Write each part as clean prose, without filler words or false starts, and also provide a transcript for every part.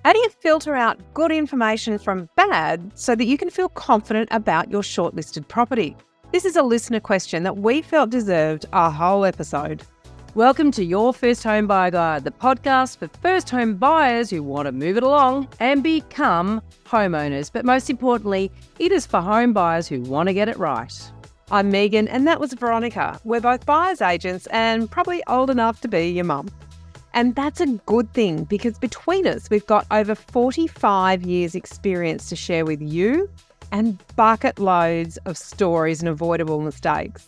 How do you filter out good information from bad so that you can feel confident about your shortlisted property? This is a listener question that we felt deserved a whole episode. Welcome to Your First Home Buyer Guide, the podcast for first home buyers who want to move it along and become homeowners. But most importantly, it is for home buyers who want to get it right. I'm Megan and that was Veronica. We're both buyer's agents and probably old enough to be your mum. And that's a good thing because between us, we've got over 45 years experience to share with you and bucket loads of stories and avoidable mistakes.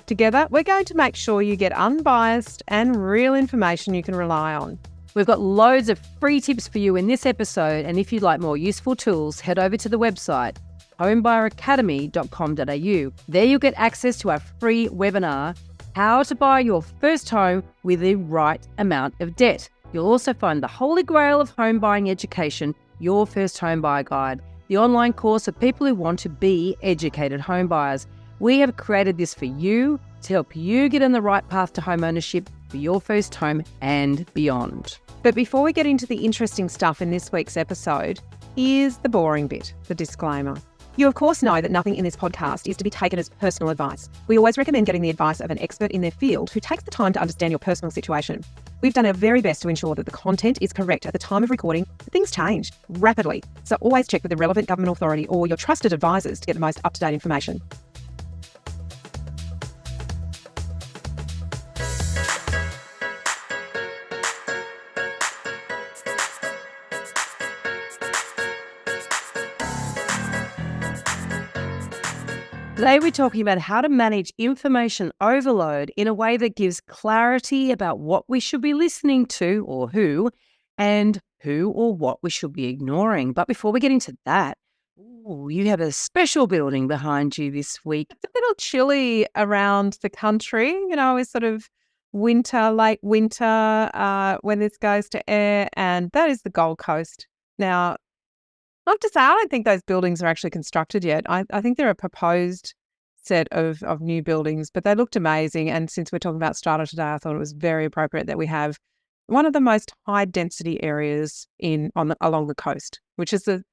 Together, we're going to make sure you get unbiased and real information you can rely on. We've got loads of free tips for you in this episode, and if you'd like more useful tools, head over to the website homebuyeracademy.com.au. There you'll get access to our free webinar, How to Buy Your First Home with the Right Amount of Debt. You'll also find the holy grail of home buying education, Your First Home Buyer Guide, the online course for people who want to be educated home buyers. We have created this for you to help you get on the right path to home ownership for your first home and beyond. But before we get into the interesting stuff in this week's episode, here's the boring bit, the disclaimer. You of course know that nothing in this podcast is to be taken as personal advice. We always recommend getting the advice of an expert in their field who takes the time to understand your personal situation. We've done our very best to ensure that the content is correct at the time of recording, but things change rapidly. So always check with the relevant government authority or your trusted advisors to get the most up-to-date information. Today we're talking about how to manage information overload in a way that gives clarity about what we should be listening to or who, and who or what we should be ignoring. But before we get into that, you have a special building behind you this week. It's a little chilly around the country. You know, it's sort of winter, late winter when this goes to air, and that is the Gold Coast. Now, I have to say, I don't think those buildings are actually constructed yet. I think they're a proposed set of new buildings, but they looked amazing. And since we're talking about strata today, I thought it was very appropriate that we have one of the most high density areas along the coast, which is the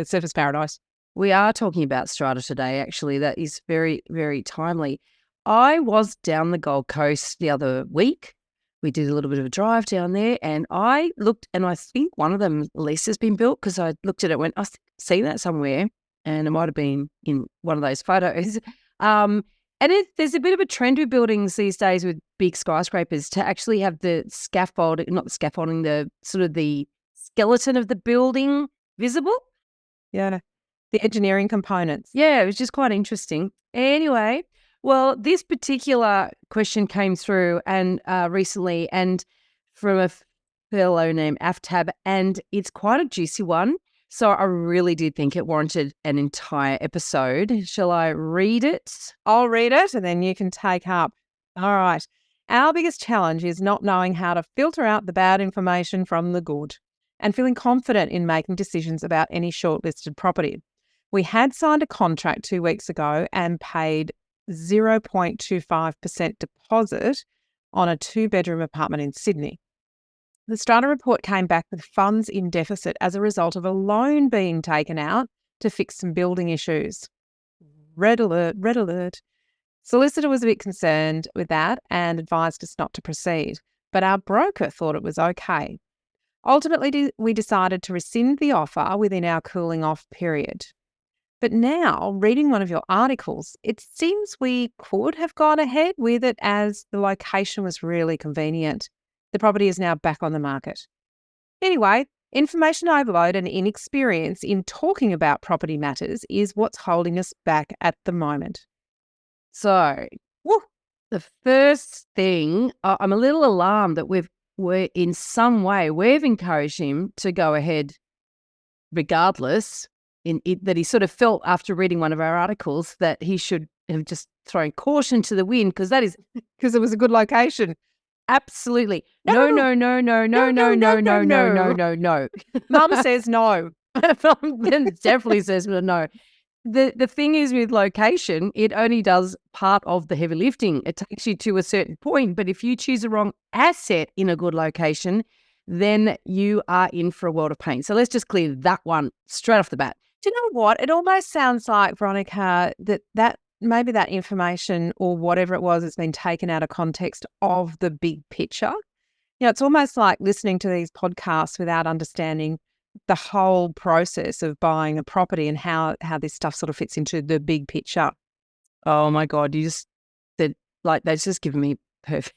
surface paradise. We are talking about strata today, actually. That is very, very timely. I was down the Gold Coast the other week. We did a little bit of a drive down there and I looked and I think one of them at least has been built because I looked at it and went, I've seen that somewhere and it might have been in one of those photos. There's a bit of a trend with buildings these days with big skyscrapers to actually have the scaffolding, not the scaffolding, the sort of the skeleton of the building visible. Yeah, the engineering components. Yeah, it was just quite interesting. Anyway, well, this particular question came through and recently and from a fellow named Aftab, and it's quite a juicy one. So I really did think it warranted an entire episode. Shall I read it? I'll read it and then you can take up. All right. Our biggest challenge is not knowing how to filter out the bad information from the good and feeling confident in making decisions about any shortlisted property. We had signed a contract 2 weeks ago and paid 0.25% deposit on a 2-bedroom apartment in Sydney. The strata report came back with funds in deficit as a result of a loan being taken out to fix some building issues. Red alert, red alert. Solicitor was a bit concerned with that and advised us not to proceed, but our broker thought it was okay. Ultimately, we decided to rescind the offer within our cooling off period. But now, reading one of your articles, it seems we could have gone ahead with it as the location was really convenient. The property is now back on the market. Anyway, information overload and inexperience in talking about property matters is what's holding us back at the moment. So, the first thing, I'm a little alarmed that we've encouraged him to go ahead regardless. That he sort of felt after reading one of our articles that he should have just thrown caution to the wind because it was a good location. Absolutely. No. Mama says no. Definitely says no. The thing is with location, it only does part of the heavy lifting. It takes you to a certain point, but if you choose the wrong asset in a good location, then you are in for a world of pain. So let's just clear that one straight off the bat. Do you know what? It almost sounds like, Veronica, that maybe that information or whatever it was has been taken out of context of the big picture. It's almost like listening to these podcasts without understanding the whole process of buying a property and how this stuff sort of fits into the big picture. Oh my God, you just said, like, that's just given me perfect.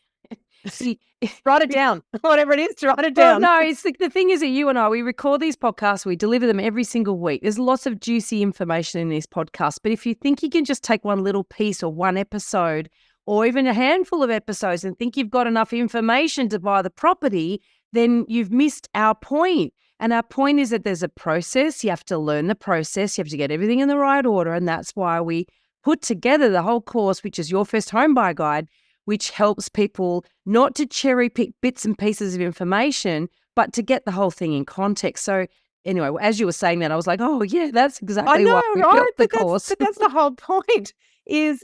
See, write it down. Whatever it is, write it well, down. no, it's the thing is that you and I, we record these podcasts, we deliver them every single week. There's lots of juicy information in these podcasts. But if you think you can just take one little piece or one episode or even a handful of episodes and think you've got enough information to buy the property, then you've missed our point. And our point is that there's a process. You have to learn the process. You have to get everything in the right order. And that's why we put together the whole course, which is Your First Home Buy Guide, which helps people not to cherry pick bits and pieces of information, but to get the whole thing in context. So anyway, as you were saying that, I was like, oh yeah, that's exactly why we built the course. But that's the whole point. You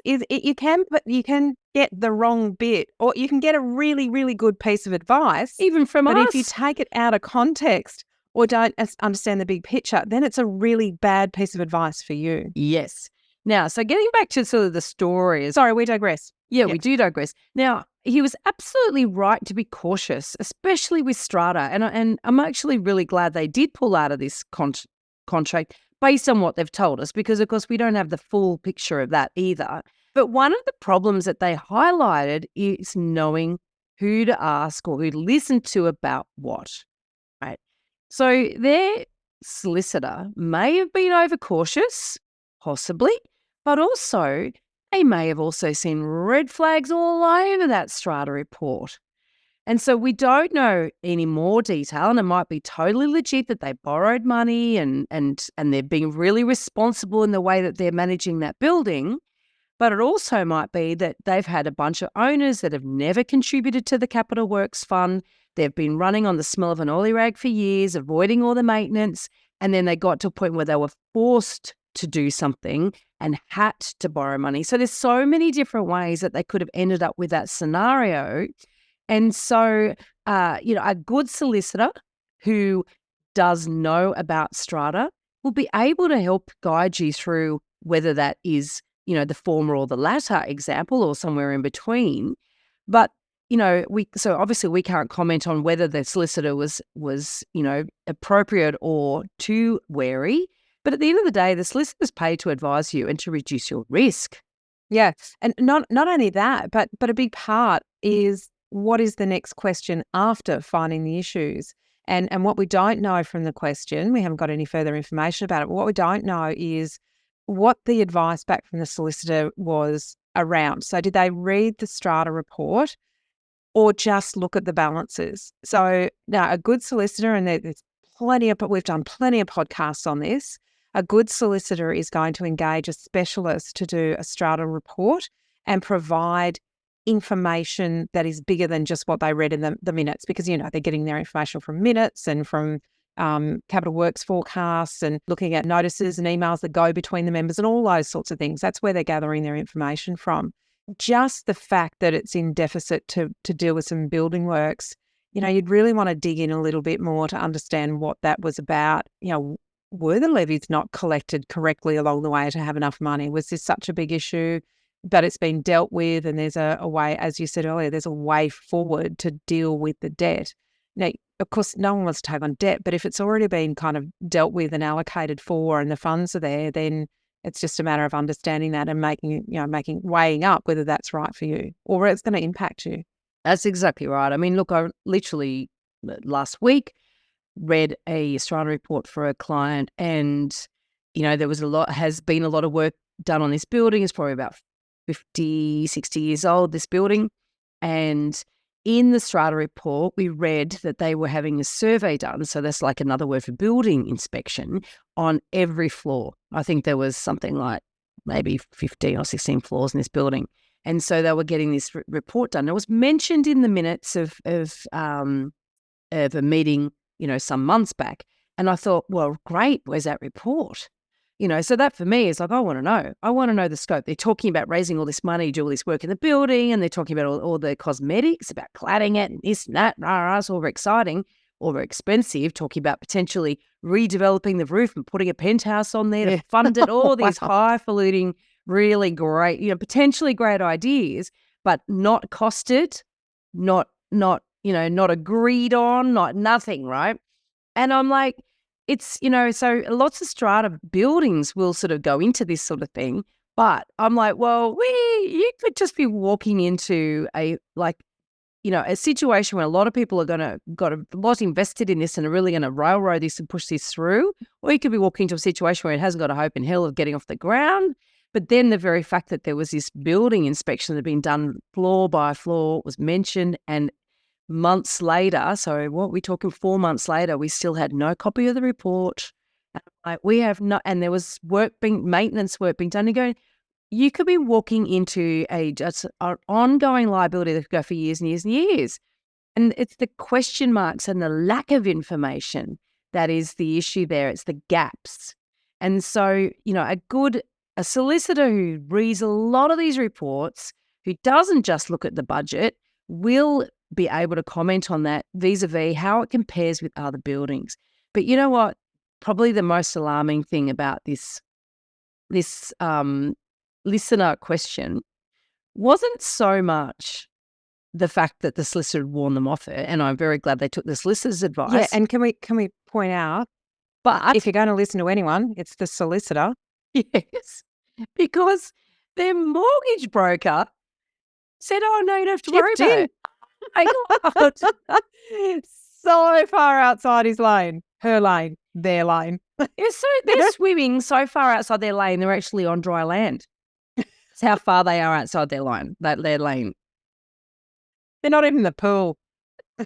can get the wrong bit, or you can get a really, really good piece of advice, even from us. But if you take it out of context or don't understand the big picture, then it's a really bad piece of advice for you. Yes. Now, so getting back to sort of the story. Sorry, we digress. Yeah, we do digress. Now, he was absolutely right to be cautious, especially with strata. And I'm actually really glad they did pull out of this contract based on what they've told us, because, of course, we don't have the full picture of that either. But one of the problems that they highlighted is knowing who to ask or who to listen to about what, right? So their solicitor may have been overcautious, possibly, but also they may have also seen red flags all over that strata report. And so we don't know any more detail, and it might be totally legit that they borrowed money and they're being really responsible in the way that they're managing that building. But it also might be that they've had a bunch of owners that have never contributed to the Capital Works Fund. They've been running on the smell of an oily rag for years, avoiding all the maintenance, and then they got to a point where they were forced to do something and had to borrow money. So there's so many different ways that they could have ended up with that scenario. And so, a good solicitor who does know about strata will be able to help guide you through whether that is, the former or the latter example or somewhere in between. But, so obviously we can't comment on whether the solicitor was appropriate or too wary. But at the end of the day, the solicitor's paid to advise you and to reduce your risk. Yeah. And not only that, but a big part is, what is the next question after finding the issues? And what we don't know from the question, we haven't got any further information about it, but what we don't know is what the advice back from the solicitor was around. So did they read the strata report or just look at the balances? So now a good solicitor, and there's we've done plenty of podcasts on this, a good solicitor is going to engage a specialist to do a strata report and provide information that is bigger than just what they read in the minutes, because, they're getting their information from minutes and from capital works forecasts and looking at notices and emails that go between the members and all those sorts of things. That's where they're gathering their information from. Just the fact that it's in deficit to deal with some building works, you'd really want to dig in a little bit more to understand what that was about. Were the levies not collected correctly along the way to have enough money? Was this such a big issue? But it's been dealt with, and there's a way, as you said earlier, there's a way forward to deal with the debt. Now, of course, no one wants to take on debt, but if it's already been kind of dealt with and allocated for and the funds are there, then it's just a matter of understanding that and weighing up whether that's right for you or it's going to impact you. That's exactly right. I mean, look, I literally last week read a strata report for a client, and has been a lot of work done on this building. It's probably about 50, 60 years old, this building. And in the strata report, we read that they were having a survey done. So that's like another word for building inspection on every floor. I think there was something like maybe 15 or 16 floors in this building. And so they were getting this report done. It was mentioned in the minutes of a meeting, some months back. And I thought, well, great, where's that report? So that for me is like, I want to know. I want to know the scope. They're talking about raising all this money, do all this work in the building, and they're talking about all the cosmetics, about cladding it and this and that. It's all very exciting. or expensive, talking about potentially redeveloping the roof and putting a penthouse on there to fund it, all these highfalutin, really great, potentially great ideas, but not costed, not agreed on, nothing, right? And I'm like, it's, so lots of strata buildings will sort of go into this sort of thing. But I'm like, well, you could just be walking into a situation where a lot of people are got a lot invested in this and are really going to railroad this and push this through. Or you could be walking into a situation where it hasn't got a hope in hell of getting off the ground. But then the very fact that there was this building inspection that had been done floor by floor was mentioned, and months later, so what we're talking 4 months later, we still had no copy of the report. We have no, and there was maintenance work being done. And going, you could be walking into just an ongoing liability that could go for years and years and years. And it's the question marks and the lack of information that is the issue there. It's the gaps. And so, a solicitor who reads a lot of these reports, who doesn't just look at the budget, will be able to comment on that vis-a-vis how it compares with other buildings. But you know what? Probably the most alarming thing about this listener question wasn't so much the fact that the solicitor had warned them off it, and I'm very glad they took the solicitor's advice. Yeah, and can we point out, but if you're going to listen to anyone, it's the solicitor. Yes, because their mortgage broker said, "Oh no, you don't have to worry about it." Oh my God. So far outside his lane, her lane, their lane. Yeah, so they're swimming so far outside their lane, they're actually on dry land. That's how far they are outside their lane. Their lane. They're not even in the pool.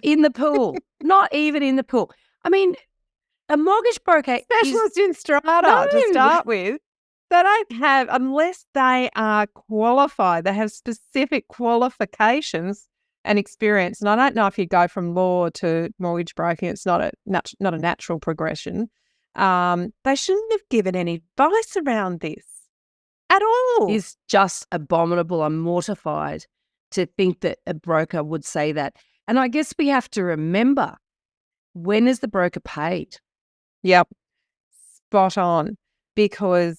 In the pool, not even in the pool. I mean, a mortgage broker specialist in strata to start with. They don't have, unless they are qualified, they have specific qualifications and experience. And I don't know if you go from law to mortgage broking, it's not a natural progression. They shouldn't have given any advice around this at all. It's just abominable. I'm mortified to think that a broker would say that. And I guess we have to remember, when is the broker paid? Yep, spot on. Because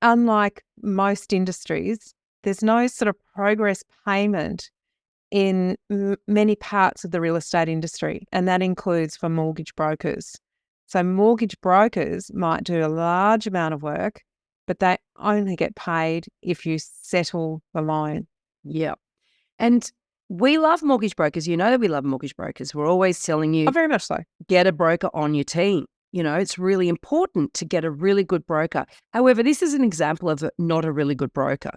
unlike most industries, there's no sort of progress payment in many parts of the real estate industry, and that includes for mortgage brokers. So mortgage brokers might do a large amount of work, but they only get paid if you settle the loan. Yeah. And we love mortgage brokers. You know that we love mortgage brokers. We're always telling you, very much so, get a broker on your team. It's really important to get a really good broker. However, this is an example of not a really good broker.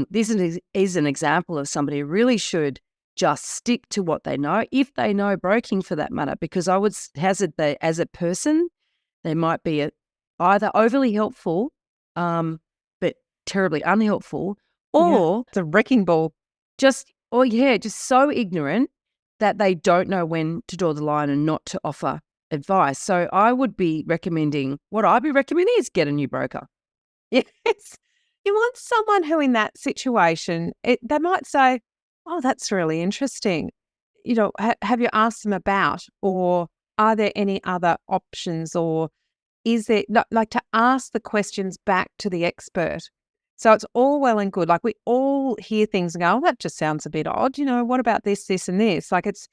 This is an example of somebody who really should just stick to what they know, if they know broking for that matter, because I would hazard that as a person, they might be either overly helpful, but terribly unhelpful, or it's a wrecking ball. Just so ignorant that they don't know when to draw the line and not to offer advice. So I would be recommending, what I'd be recommending is get a new broker. Yes. You want someone who in that situation, they might say, oh, that's really interesting. Have you asked them about, or are there any other options, or is there, like, to ask the questions back to the expert? So it's all well and good. Like, we all hear things and go, oh, that just sounds a bit odd. What about this, this and this? Like, it's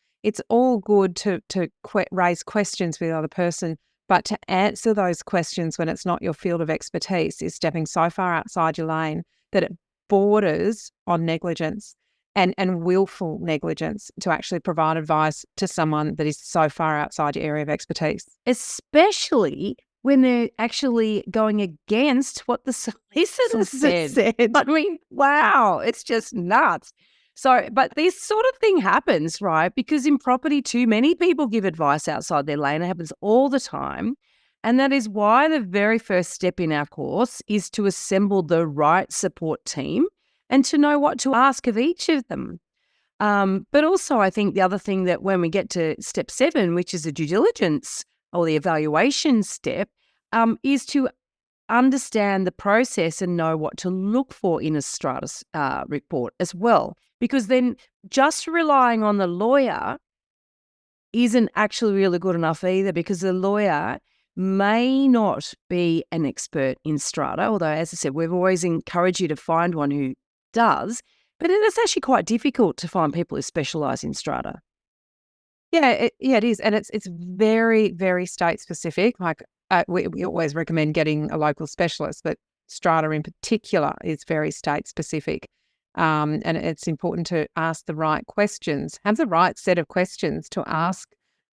all good to raise questions with the other person, but to answer those questions when it's not your field of expertise is stepping so far outside your lane that it borders on negligence and willful negligence to actually provide advice to someone that is so far outside your area of expertise. Especially when they're actually going against what the solicitor said. I mean, wow, it's just nuts. So, but this sort of thing happens, right? Because in property too many people give advice outside their lane. It happens all the time. And that is why the very first step in our course is to assemble the right support team and to know what to ask of each of them. But also, I think the other thing that when we get to step 7, which is the due diligence or the evaluation step, is to understand the process and know what to look for in a strata report as well. Because then just relying on the lawyer isn't actually really good enough either, because the lawyer may not be an expert in strata, although, as I said, we've always encouraged you to find one who does, but it's actually quite difficult to find people who specialise in strata. Yeah, it is, and it's very, very state specific. Like we always recommend getting a local specialist, but strata in particular is very state specific, and it's important to ask the right questions, have the right set of questions to ask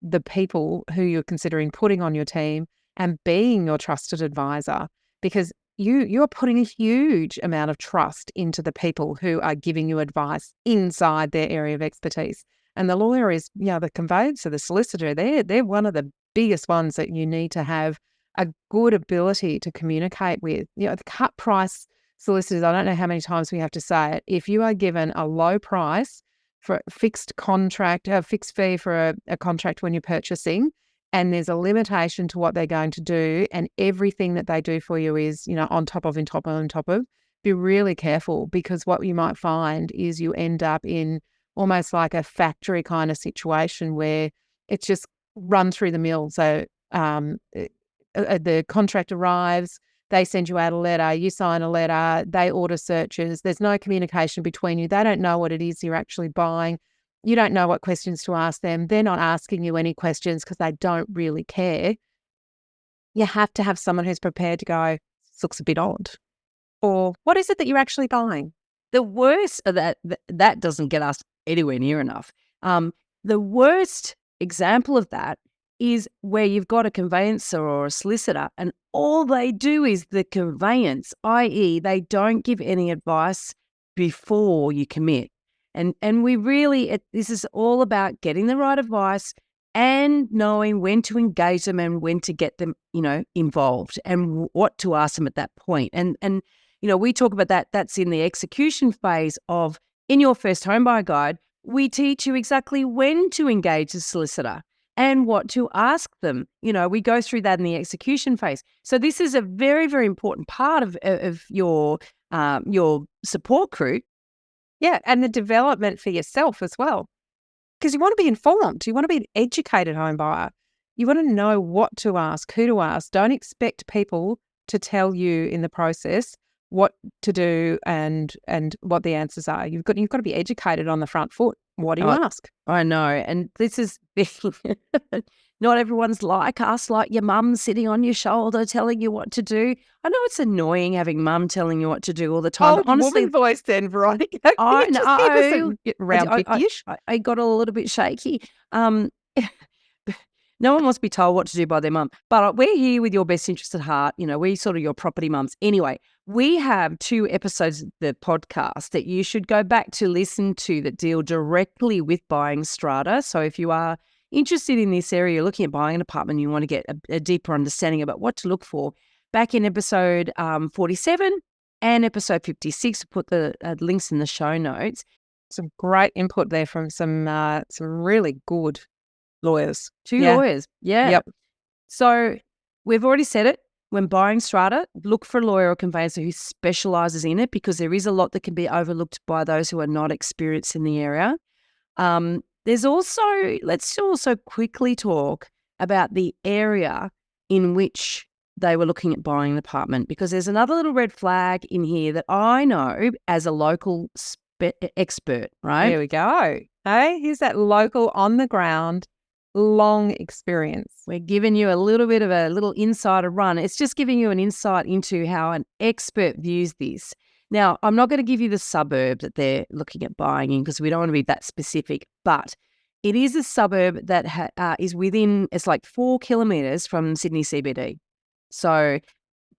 the people who you're considering putting on your team and being your trusted advisor, because you're putting a huge amount of trust into the people who are giving you advice inside their area of expertise. And the lawyer is, the conveyancer, the solicitor, they're one of the biggest ones that you need to have a good ability to communicate with. The cut price solicitors, I don't know how many times we have to say it. If you are given a low price for a fixed contract, a fixed fee for a contract when you're purchasing, and there's a limitation to what they're going to do, and everything that they do for you is, on top of, be really careful, because what you might find is you end up in almost like a factory kind of situation where it's just run through the mill. So the contract arrives, they send you out a letter, you sign a letter, they order searches. There's no communication between you. They don't know what it is you're actually buying. You don't know what questions to ask them. They're not asking you any questions because they don't really care. You have to have someone who's prepared to go, this looks a bit odd. Or what is it that you're actually buying? The worst of that doesn't get us anywhere near enough. The worst example of that is where you've got a conveyancer or a solicitor and all they do is the conveyance, i.e. they don't give any advice before you commit. And we really, this is all about getting the right advice and knowing when to engage them and when to get them, involved and what to ask them at that point. And we talk about that. That's in the execution phase of, in your first home buyer guide, we teach you exactly when to engage a solicitor and what to ask them. We go through that in the execution phase. So this is a very, very important part of your support crew. Yeah, and the development for yourself as well. Because you want to be informed. You want to be an educated home buyer. You want to know what to ask, who to ask. Don't expect people to tell you in the process what to do and what the answers are. You've got to be educated on the front foot. What do you ask? I know. And this is not everyone's like us, like your mum sitting on your shoulder telling you what to do. I know it's annoying having mum telling you what to do all the time. Old woman voice then, Veronica. I know. Around 50-ish. I got a little bit shaky. No one wants to be told what to do by their mum. But we're here with your best interest at heart. We're sort of your property mums. Anyway, we have 2 episodes of the podcast that you should go back to listen to that deal directly with buying strata. So if you are interested in this area, you're looking at buying an apartment, you want to get a deeper understanding about what to look for, back in episode 47 and episode 56, put the links in the show notes. Some great input there from some really good lawyers. 2 lawyers. Yeah. Yep. So we've already said it. When buying strata, look for a lawyer or conveyancer who specialises in it, because there is a lot that can be overlooked by those who are not experienced in the area. Let's also quickly talk about the area in which they were looking at buying an apartment, because there's another little red flag in here that I know as a local expert, right? There we go. Hey, here's that local on the ground, long experience. We're giving you a little bit of a little insider run. It's just giving you an insight into how an expert views this. Now, I'm not going to give you the suburb that they're looking at buying in, because we don't want to be that specific, but it is a suburb that is within, it's like 4 kilometres from Sydney CBD. So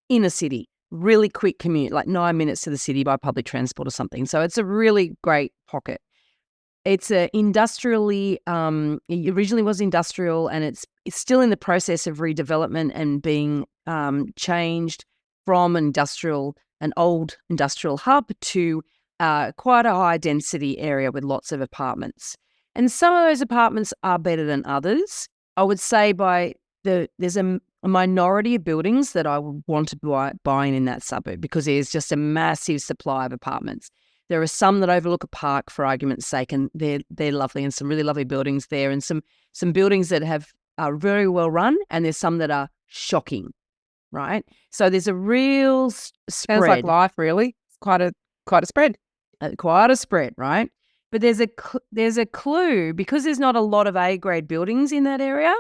inner city, really quick commute, like 9 minutes to the city by public transport or something. So it's a really great pocket. It's industrially, it originally was industrial, and it's still in the process of redevelopment and being changed from an old industrial hub to quite a high density area with lots of apartments. And some of those apartments are better than others. I would say there's a minority of buildings that I would want to buy in that suburb, because there's just a massive supply of apartments. There are some that overlook a park, for argument's sake, and they're lovely, and some really lovely buildings there, and some buildings that are very well run, and there's some that are shocking, right? So there's a real spread. Sounds like life, really. It's quite a spread. Quite a spread, right? But there's a clue, because there's not a lot of A-grade buildings in that area.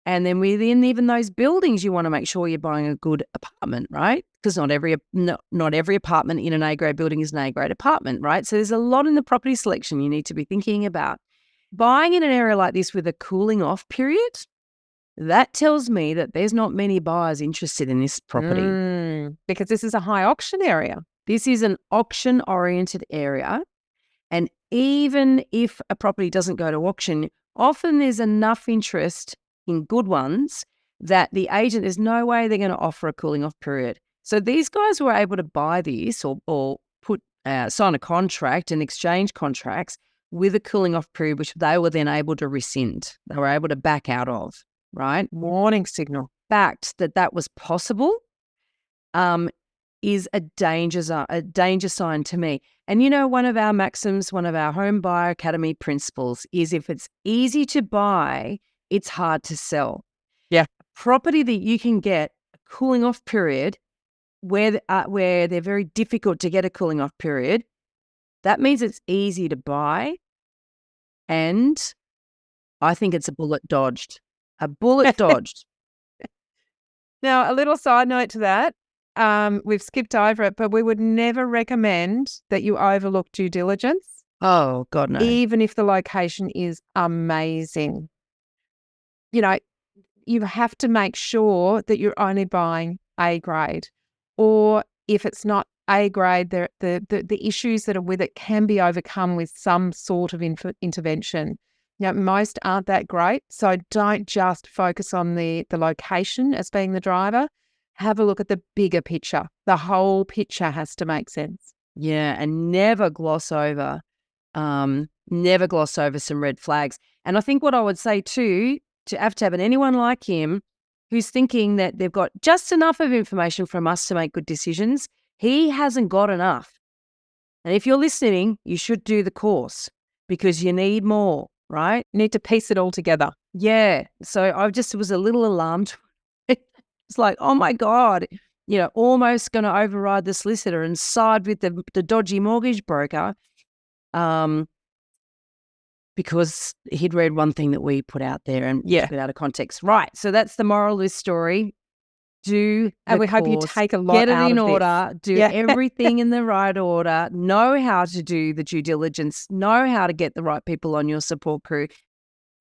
And then within even those buildings, you want to make sure you're buying a good apartment, right? Because not every apartment in an A-grade building is an A-grade apartment, right? So there's a lot in the property selection you need to be thinking about. Buying in an area like this with a cooling off period, that tells me that there's not many buyers interested in this property. Because this is a high auction area. This is an auction-oriented area. And even if a property doesn't go to auction, often there's enough interest in good ones that the agent, there's no way they're going to offer a cooling off period. So these guys were able to buy this or sign a contract and exchange contracts with a cooling off period, which they were then able to rescind. They were able to back out of, right? Warning signal. Fact that was possible is a danger sign to me. And one of our maxims, one of our Home Buyer Academy principles is, if it's easy to buy, it's hard to sell. Yeah. Property that you can get a cooling off period where they're very difficult to get a cooling off period, that means it's easy to buy. And I think it's a bullet dodged. A bullet dodged. Now, a little side note to that. We've skipped over it, but we would never recommend that you overlook due diligence. Oh, God, no. Even if the location is amazing. You have to make sure that you're only buying A grade, or if it's not A grade, the issues that are with it can be overcome with some sort of intervention. Most aren't that great, so don't just focus on the location as being the driver. Have a look at the bigger picture. The whole picture has to make sense. Yeah, and never gloss over some red flags. And I think what I would say too, to have anyone like him who's thinking that they've got just enough of information from us to make good decisions, he hasn't got enough. And if you're listening, you should do the course, because you need more, right? You need to piece it all together. Yeah. So I just was a little alarmed. It's like, oh my God, almost going to override the solicitor and side with the dodgy mortgage broker, because he'd read one thing that we put out there and took it out of context. Right. So that's the moral of this story. And we hope you take a lot get it out in of order, this. do everything in the right order, know how to do the due diligence, know how to get the right people on your support crew,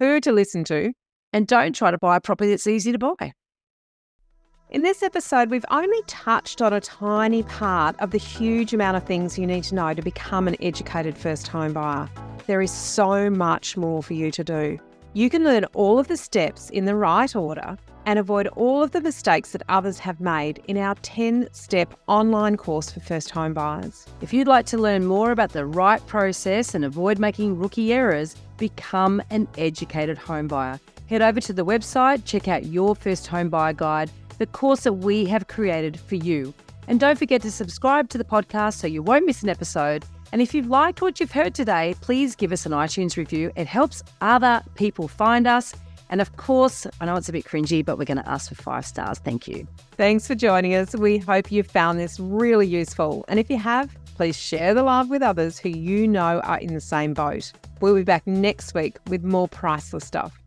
who to listen to, and don't try to buy a property that's easy to buy. In this episode, we've only touched on a tiny part of the huge amount of things you need to know to become an educated first home buyer. There is so much more for you to do. You can learn all of the steps in the right order and avoid all of the mistakes that others have made in our 10-step online course for first home buyers. If you'd like to learn more about the right process and avoid making rookie errors, become an educated home buyer. Head over to the website, check out your first home buyer guide, the course that we have created for you. And don't forget to subscribe to the podcast so you won't miss an episode. And if you've liked what you've heard today, please give us an iTunes review. It helps other people find us. And of course, I know it's a bit cringy, but we're going to ask for 5 stars. Thank you. Thanks for joining us. We hope you've found this really useful. And if you have, please share the love with others who you know are in the same boat. We'll be back next week with more priceless stuff.